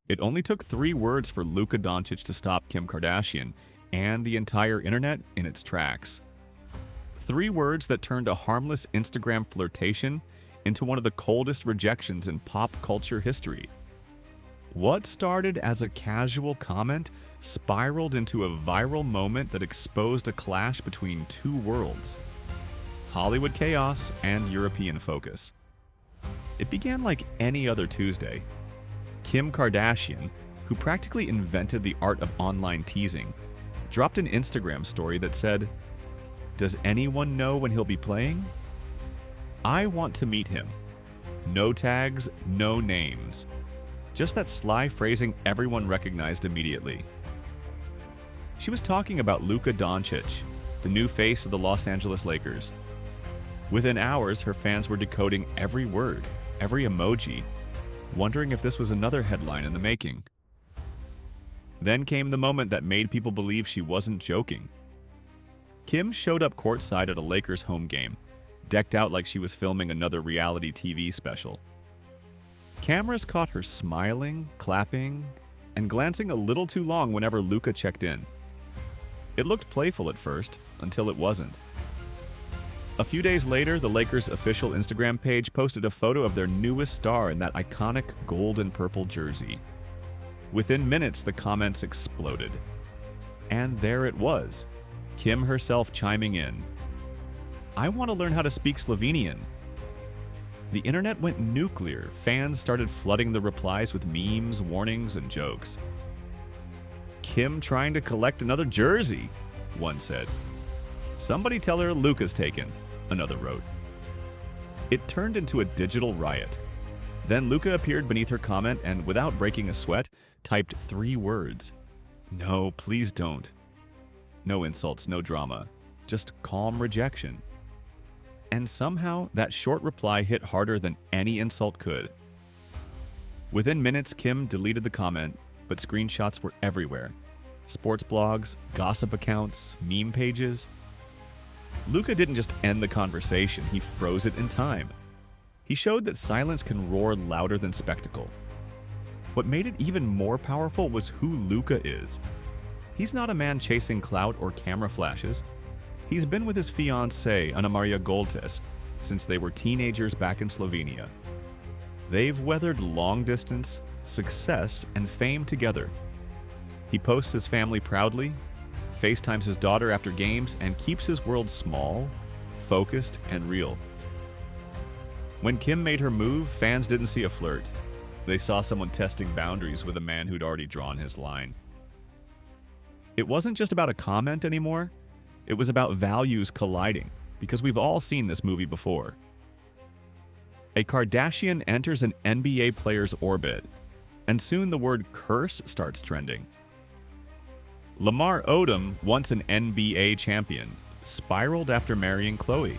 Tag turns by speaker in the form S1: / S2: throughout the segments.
S1: It only took 3 words for Luka Doncic to stop Kim Kardashian and the entire internet in its tracks. 3 words that turned a harmless Instagram flirtation into one of the coldest rejections in pop culture history. What started as a casual comment spiraled into a viral moment that exposed a clash between two worlds: Hollywood chaos and European focus. It began like any other Tuesday. Kim Kardashian, who practically invented the art of online teasing, dropped an Instagram story that said, "Does anyone know when he'll be playing? I want to meet him. No tags, no names." Just that sly phrasing everyone recognized immediately. She was talking about Luka Doncic, the new face of the Los Angeles Lakers. Within hours, her fans were decoding every word, every emoji, wondering if this was another headline in the making. Then came the moment that made people believe she wasn't joking. Kim showed up courtside at a Lakers home game, decked out like she was filming another reality TV special. Cameras caught her smiling, clapping, and glancing a little too long whenever Luka checked in. It looked playful at first, until it wasn't. A few days later, the Lakers' official Instagram page posted a photo of their newest star in that iconic gold and purple jersey. Within minutes, the comments exploded. And there it was, Kim herself chiming in. "I want to learn how to speak Slovenian." The internet went nuclear. Fans started flooding the replies with memes, warnings, and jokes. "Kim trying to collect another jersey," one said. "Somebody tell her Luka's taken," another wrote. It turned into a digital riot. Then Luka appeared beneath her comment and, without breaking a sweat, typed 3 words. "No, please don't." No insults, no drama. Just calm rejection. And somehow, that short reply hit harder than any insult could. Within minutes, Kim deleted the comment, but screenshots were everywhere. Sports blogs, gossip accounts, meme pages. Luka didn't just end the conversation, he froze it in time. He showed that silence can roar louder than spectacle. What made it even more powerful was who Luka is. He's not a man chasing clout or camera flashes. He's been with his fiancée, Ana Maria Goltes, since they were teenagers back in Slovenia. They've weathered long distance, success, and fame together. He posts his family proudly, FaceTimes his daughter after games, and keeps his world small, focused, and real. When Kim made her move, fans didn't see a flirt. They saw someone testing boundaries with a man who'd already drawn his line. It wasn't just about a comment anymore. It was about values colliding, because we've all seen this movie before. A Kardashian enters an NBA player's orbit, and soon the word curse starts trending. Lamar Odom, once an NBA champion, spiraled after marrying Khloe.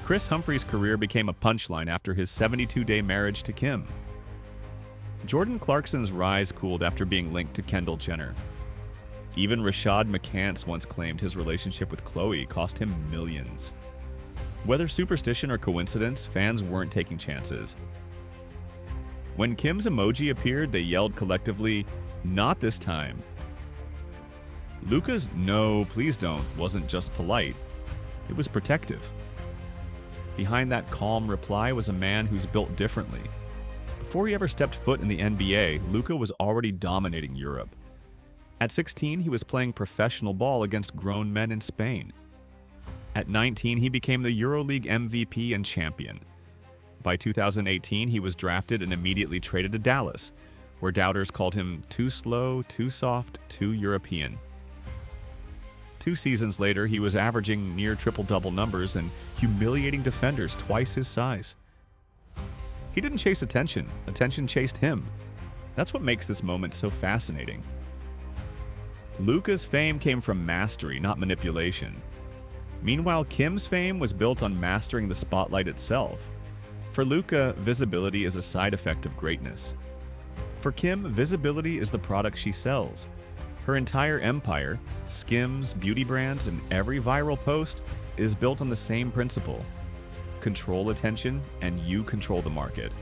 S1: Chris Humphrey's career became a punchline after his 72-day marriage to Kim. Jordan Clarkson's rise cooled after being linked to Kendall Jenner. Even Rashad McCants once claimed his relationship with Khloe cost him millions. Whether superstition or coincidence, fans weren't taking chances. When Kim's emoji appeared, they yelled collectively, "Not this time." Luka's "no, please don't" wasn't just polite, it was protective. Behind that calm reply was a man who's built differently. Before he ever stepped foot in the NBA, Luka was already dominating Europe. At 16, he was playing professional ball against grown men in Spain. At 19, he became the EuroLeague MVP and champion. By 2018, he was drafted and immediately traded to Dallas, where doubters called him too slow, too soft, too European. 2 seasons later, he was averaging near triple-double numbers and humiliating defenders twice his size. He didn't chase attention, attention chased him. That's what makes this moment so fascinating. Luka's fame came from mastery, not manipulation. Meanwhile, Kim's fame was built on mastering the spotlight itself. For Luka, visibility is a side effect of greatness. For Kim, visibility is the product she sells. Her entire empire, Skims, beauty brands, and every viral post is built on the same principle. Control attention, and you control the market.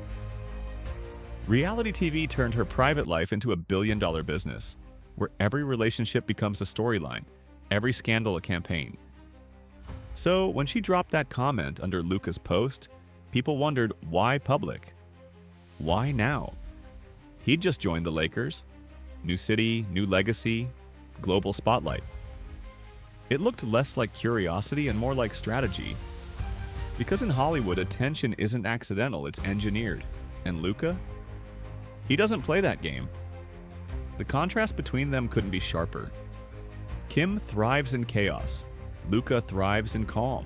S1: Reality TV turned her private life into a billion-dollar business, where every relationship becomes a storyline, every scandal a campaign. So when she dropped that comment under Luka's post, people wondered, why public? Why now? He'd just joined the Lakers. New city, new legacy, global spotlight. It looked less like curiosity and more like strategy. Because in Hollywood, attention isn't accidental, it's engineered. And Luka? He doesn't play that game. The contrast between them couldn't be sharper. Kim thrives in chaos. Luka thrives in calm.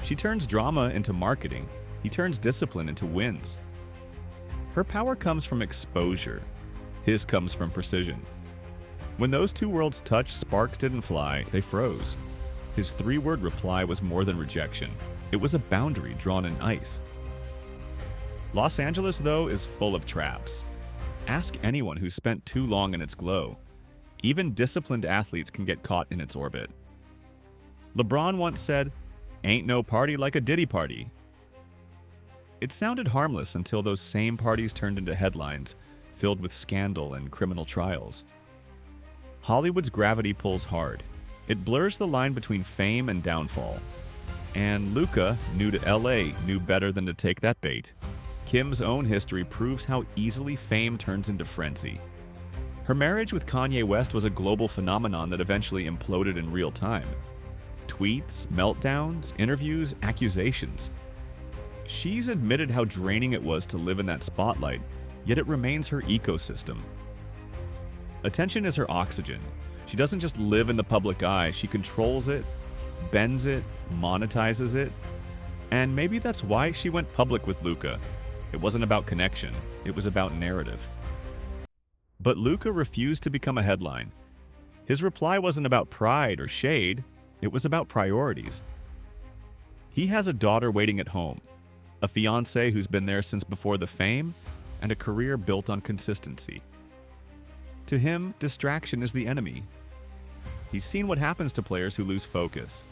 S1: She turns drama into marketing. He turns discipline into wins. Her power comes from exposure. His comes from precision. When those two worlds touched, sparks didn't fly, they froze. His three-word reply was more than rejection. It was a boundary drawn in ice. Los Angeles, though, is full of traps. Ask anyone who's spent too long in its glow. Even disciplined athletes can get caught in its orbit. LeBron once said, "Ain't no party like a Diddy party." It sounded harmless until those same parties turned into headlines, filled with scandal and criminal trials. Hollywood's gravity pulls hard. It blurs the line between fame and downfall. And Luka, new to LA, knew better than to take that bait. Kim's own history proves how easily fame turns into frenzy. Her marriage with Kanye West was a global phenomenon that eventually imploded in real time. Tweets, meltdowns, interviews, accusations. She's admitted how draining it was to live in that spotlight, yet it remains her ecosystem. Attention is her oxygen. She doesn't just live in the public eye, she controls it, bends it, monetizes it. And maybe that's why she went public with Luka. It wasn't about connection, it was about narrative. But Luka refused to become a headline. His reply wasn't about pride or shade, it was about priorities. He has a daughter waiting at home, a fiancé who's been there since before the fame, and a career built on consistency. To him, distraction is the enemy. He's seen what happens to players who lose focus.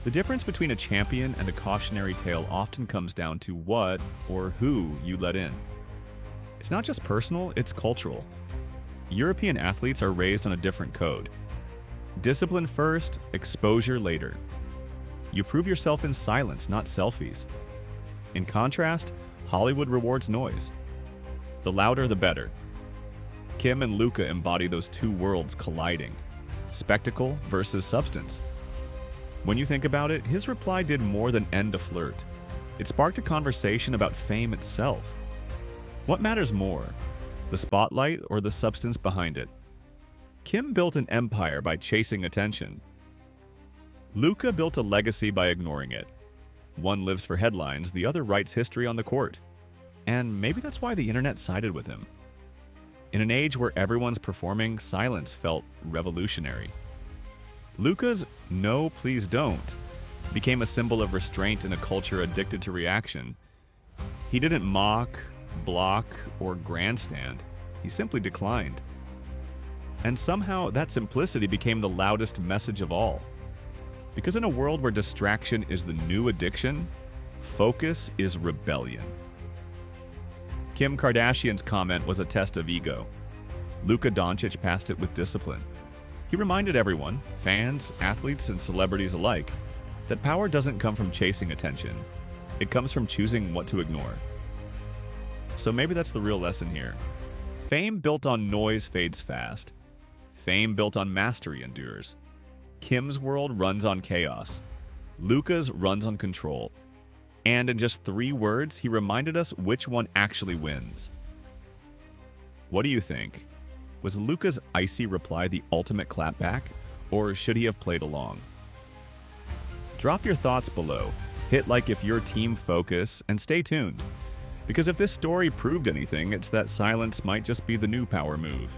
S1: The difference between a champion and a cautionary tale often comes down to what or who you let in. It's not just personal, it's cultural. European athletes are raised on a different code. Discipline first, exposure later. You prove yourself in silence, not selfies. In contrast, Hollywood rewards noise. The louder, the better. Kim and Luka embody those two worlds colliding. Spectacle versus substance. When you think about it, his reply did more than end a flirt. It sparked a conversation about fame itself. What matters more, the spotlight or the substance behind it? Kim built an empire by chasing attention. Luka built a legacy by ignoring it. One lives for headlines, the other writes history on the court. And maybe that's why the internet sided with him. In an age where everyone's performing, silence felt revolutionary. Luka's "no, please don't" became a symbol of restraint in a culture addicted to reaction. He didn't mock, block, or grandstand. He simply declined. And somehow that simplicity became the loudest message of all. Because in a world where distraction is the new addiction, focus is rebellion. Kim Kardashian's comment was a test of ego. Luka Doncic passed it with discipline. He reminded everyone, fans, athletes, and celebrities alike, that power doesn't come from chasing attention. It comes from choosing what to ignore. So maybe that's the real lesson here. Fame built on noise fades fast. Fame built on mastery endures. Kim's world runs on chaos. Luka's runs on control. And in just 3 words, he reminded us which one actually wins. What do you think? Was Luka's icy reply the ultimate clapback, or should he have played along? Drop your thoughts below, hit like if you're team focus, and stay tuned. Because if this story proved anything, it's that silence might just be the new power move.